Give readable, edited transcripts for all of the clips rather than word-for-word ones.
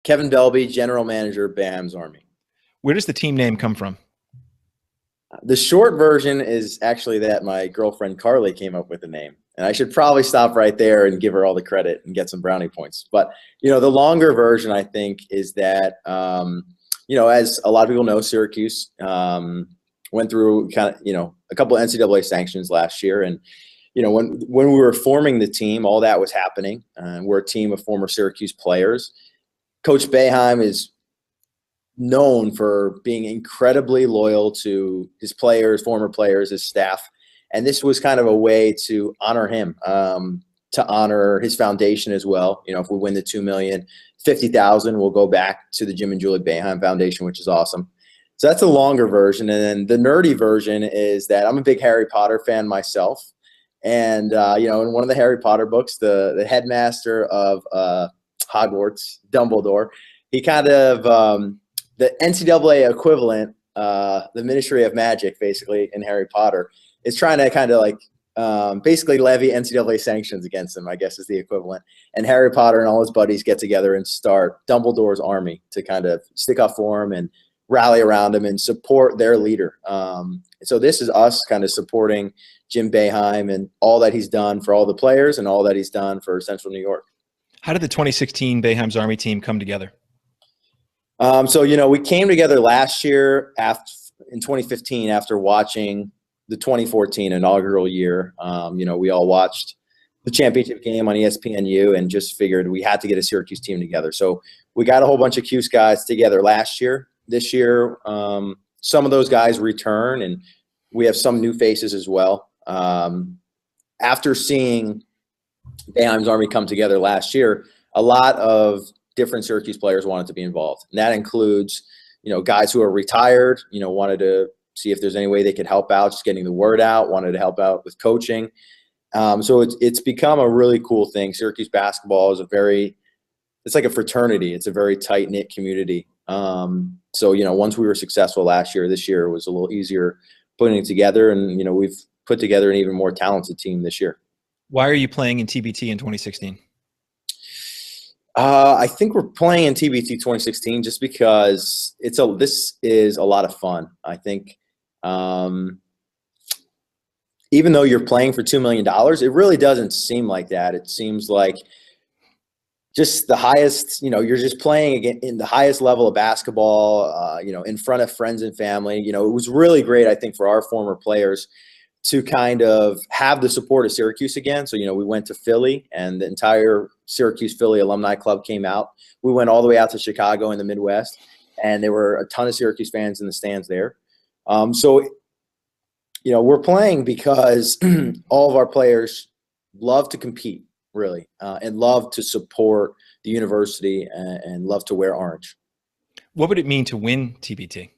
Kevin Belbey, general manager, Boeheims Army. Where does the team name come from? The short version is actually that my girlfriend Carly came up with the name. And I should probably stop right there and give her all the credit and get some brownie points. But, the longer version, I think, is that, as a lot of people know, Syracuse went through a couple of NCAA sanctions last year. And, when we were forming the team, all that was happening. We're a team of former Syracuse players. Coach Boeheim is known for being incredibly loyal to his players, former players, his staff. And this was kind of a way to honor him, to honor his foundation as well. If we win the $2 million, $50,000 will go back to the Jim and Julie Boeheim Foundation, which is awesome. So that's a longer version. And then the nerdy version is that I'm a big Harry Potter fan myself. And, in one of the Harry Potter books, the headmaster of Hogwarts, Dumbledore, he kind of the NCAA equivalent, the Ministry of Magic, basically, in Harry Potter, is trying to kind of basically levy NCAA sanctions against him, I guess is the equivalent. And Harry Potter and all his buddies get together and start Dumbledore's army to kind of stick up for him and rally around him and support their leader. So this is us kind of supporting Jim Boeheim and all that he's done for all the players and all that he's done for Central New York. How did the 2016 Boeheim's Army team come together? We came together last year in 2015 after watching the 2014 inaugural year. We all watched the championship game on ESPNU and just figured we had to get a Syracuse team together. So we got a whole bunch of Cuse guys together last year. This year, some of those guys return, and we have some new faces as well. After seeing Boeheim's Army come together last year, a lot of different Syracuse players wanted to be involved. And that includes, guys who are retired, wanted to see if there's any way they could help out, just getting the word out, wanted to help out with coaching. So it's become a really cool thing. Syracuse basketball is it's like a fraternity. It's a very tight-knit community. So, once we were successful last year, this year was a little easier putting it together. And, we've put together an even more talented team this year. Why are you playing in TBT in 2016? I think we're playing in TBT 2016 just because this is a lot of fun. I think even though you're playing for $2 million, it really doesn't seem like that. It seems like just the highest, you're just playing again in the highest level of basketball, in front of friends and family. It was really great, I think, for our former players to kind of have the support of Syracuse again. So, we went to Philly and the entire Syracuse Philly alumni club came out. We went all the way out to Chicago in the Midwest, and there were a ton of Syracuse fans in the stands there. We're playing because all of our players love to compete, really, and love to support the university and love to wear orange. What would it mean to win TBT?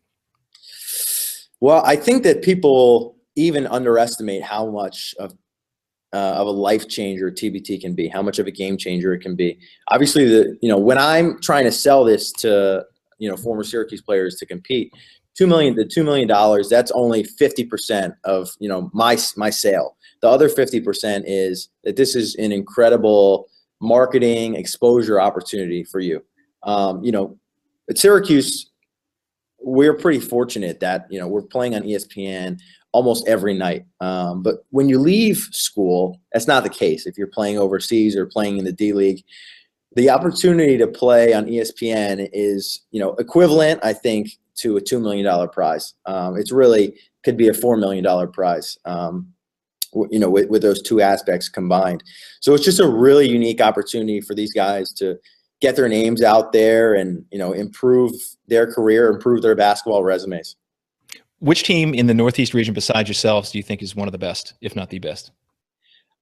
Well, I think that people even underestimate how much of a life changer TBT can be, how much of a game changer it can be. Obviously, when I'm trying to sell this to, former Syracuse players to compete, $2 million, that's only 50% of, my sale. The other 50% is that this is an incredible marketing exposure opportunity for you. At Syracuse, we're pretty fortunate that, we're playing on ESPN almost every night. But when you leave school, that's not the case. If you're playing overseas or playing in the D League, the opportunity to play on ESPN is, equivalent, I think, to a $2 million prize. It's really could be a $4 million prize, with those two aspects combined. So it's just a really unique opportunity for these guys to get their names out there and, improve their career, improve their basketball resumes. Which team in the Northeast region besides yourselves do you think is one of the best, if not the best?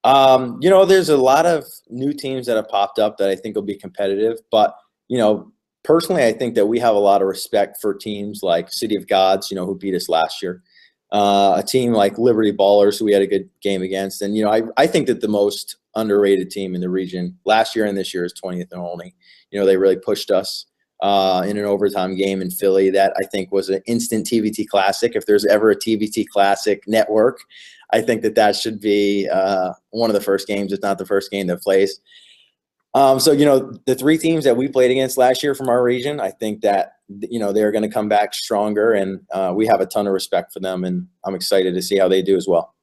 There's a lot of new teams that have popped up that I think will be competitive. But, personally, I think that we have a lot of respect for teams like City of Gods, who beat us last year. A team like Liberty Ballers, who we had a good game against. And, I think that the most underrated team in the region last year and this year is 20th and Olney. They really pushed us in an overtime game in Philly that I think was an instant TBT classic. If there's ever a TBT classic network, I think that should be one of the first games, if not the first game that plays. So, the three teams that we played against last year from our region, I think that, they're going to come back stronger, and we have a ton of respect for them, and I'm excited to see how they do as well.